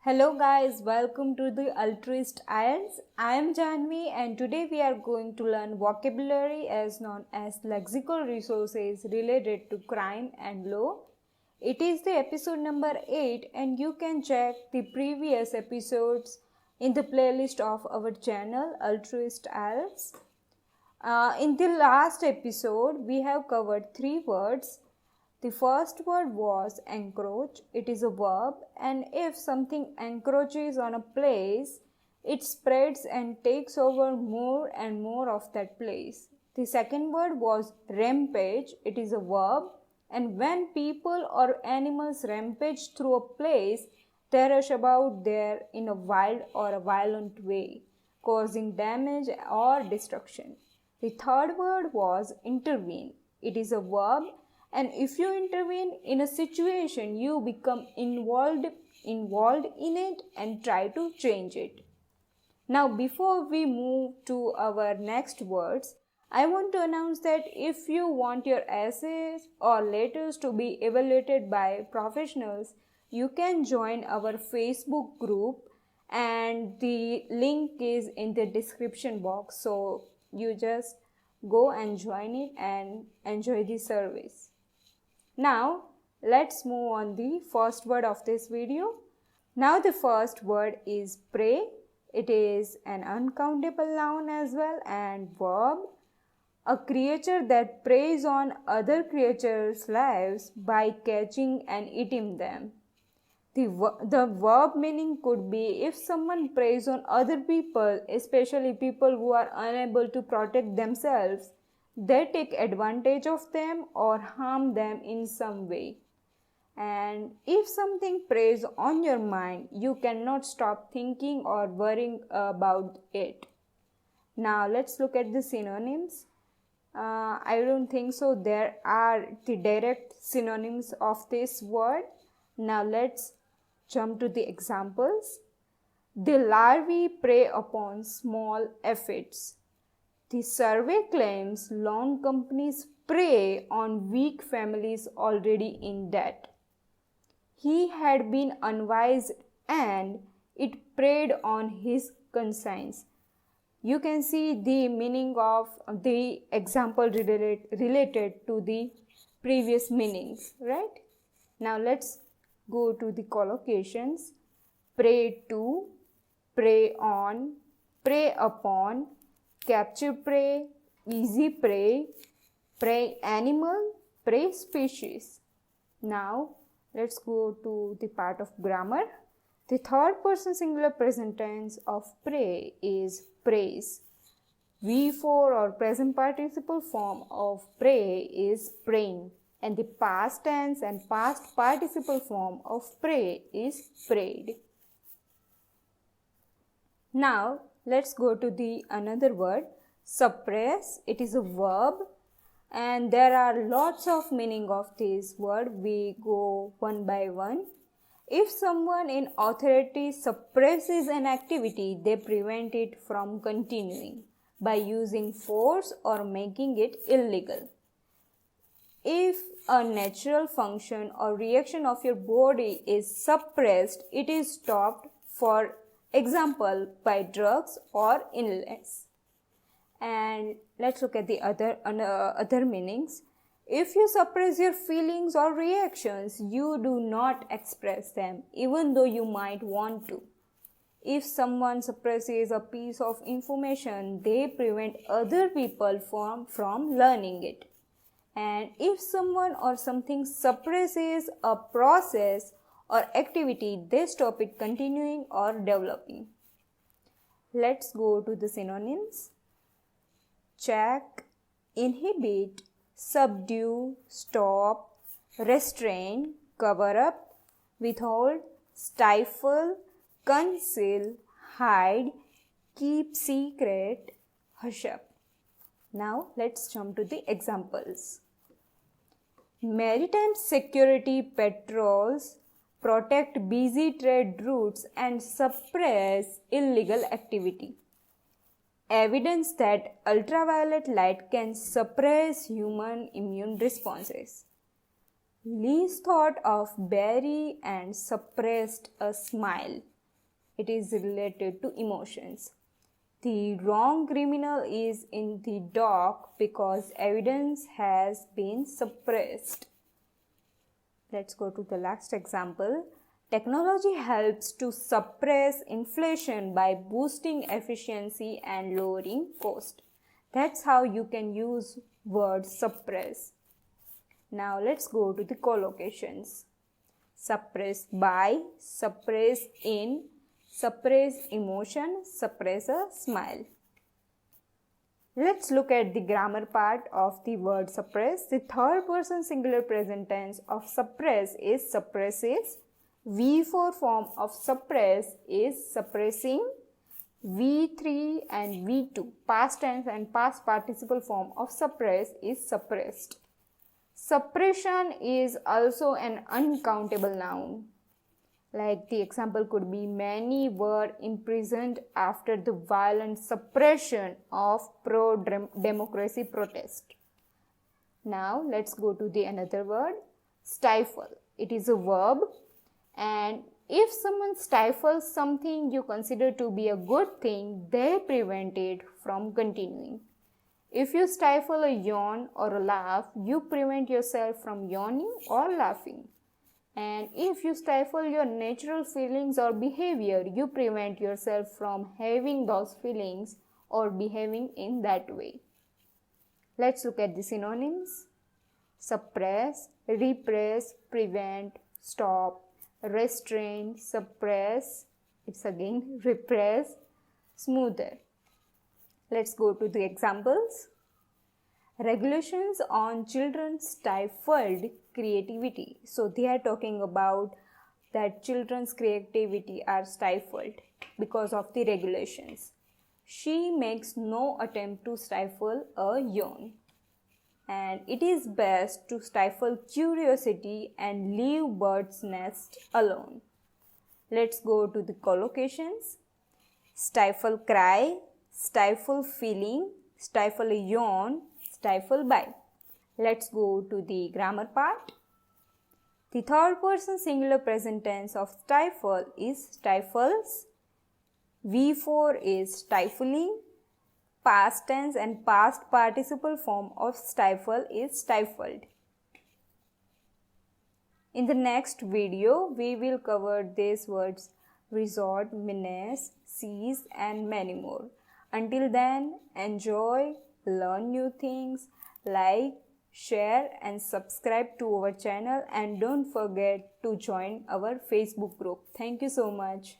Hello guys, welcome to the Altruist IELTS. I am Janvi and today we are going to learn vocabulary as known as lexical resources related to crime and law. It is the episode number 8 and you can check the previous episodes in the playlist of our channel Altruist IELTS. In the last episode, we have covered 3 words. The first word was encroach. It is a verb, and if something encroaches on a place, it spreads and takes over more and more of that place. The second word was rampage. It is a verb, and when people or animals rampage through a place, they rush about there in a wild or a violent way, causing damage or destruction. The third word was intervene. It is a verb, and if you intervene in a situation, you become involved in it and try to change it. Now, before we move to our next words, I want to announce that if you want your essays or letters to be evaluated by professionals, you can join our Facebook group and the link is in the description box. So you just go and join it and enjoy the service. Now, let's move on the first word of this video. Now, the first word is prey. It is an uncountable noun as well and verb. A creature that preys on other creatures' lives by catching and eating them. The verb meaning could be if someone preys on other people, especially people who are unable to protect themselves, they take advantage of them or harm them in some way. And if something preys on your mind, you cannot stop thinking or worrying about it. Now let's look at the synonyms. I don't think so there are the direct synonyms of this word. Now let's jump to the examples. The larvae prey upon small aphids. The survey claims loan companies prey on weak families already in debt. He had been unwise and it preyed on his conscience. You can see the meaning of the example related to the previous meanings, right? Now let's go to the collocations. Prey to, prey on, prey upon, capture prey, easy prey, prey animal, prey species. Now let's go to the part of grammar. The third person singular present tense of prey is preys. V4 or present participle form of prey is preying, and the past tense and past participle form of prey is preyed. Now let's go to the another word, suppress. It is a verb and there are lots of meaning of this word. We go one by one. If someone in authority suppresses an activity, they prevent it from continuing by using force or making it illegal. If a natural function or reaction of your body is suppressed, it is stopped, for example, by drugs or illness. And let's look at the other meanings. If you suppress your feelings or reactions, you do not express them, even though you might want to. If someone suppresses a piece of information, they prevent other people from learning it. And if someone or something suppresses a process or activity, they stop it continuing or developing. Let's go to the synonyms. Check, inhibit, subdue, stop, restrain, cover up, withhold, stifle, conceal, hide, keep secret, hush up. Now let's jump to the examples. Maritime security patrols protect busy trade routes and suppress illegal activity. Evidence that ultraviolet light can suppress human immune responses. Lee's thought of Barry and suppressed a smile. It is related to emotions. The wrong criminal is in the dock because evidence has been suppressed. Let's go to the last example. Technology helps to suppress inflation by boosting efficiency and lowering cost. That's how you can use word suppress. Now let's go to the collocations. Suppress by, suppress in, suppress emotion, suppress a smile. Let's look at the grammar part of the word suppress. The third person singular present tense of suppress is suppresses. V4 form of suppress is suppressing. V3 and V2 past tense and past participle form of suppress is suppressed. Suppression is also an uncountable noun. Like the example could be, many were imprisoned after the violent suppression of pro-democracy protest. Now let's go to the another word, stifle. It is a verb, and if someone stifles something you consider to be a good thing, they prevent it from continuing. If you stifle a yawn or a laugh, you prevent yourself from yawning or laughing. And if you stifle your natural feelings or behavior, you prevent yourself from having those feelings or behaving in that way. Let's look at the synonyms. Suppress, repress, prevent, stop, restrain, suppress, it's again repress, smoother. Let's go to the examples. Regulations on children stifled creativity. So they are talking about that children's creativity are stifled because of the regulations. She makes no attempt to stifle a yawn. And it is best to stifle curiosity and leave bird's nest alone. Let's go to the collocations. Stifle cry, stifle feeling, stifle a yawn, stifle by. Let's go to the grammar part. The third person singular present tense of stifle is stifles. V4 is stifling. Past tense and past participle form of stifle is stifled. In the next video, we will cover these words resort, menace, seize, and many more. Until then, enjoy, learn new things, like, share and subscribe to our channel, and don't forget to join our Facebook group. Thank you so much.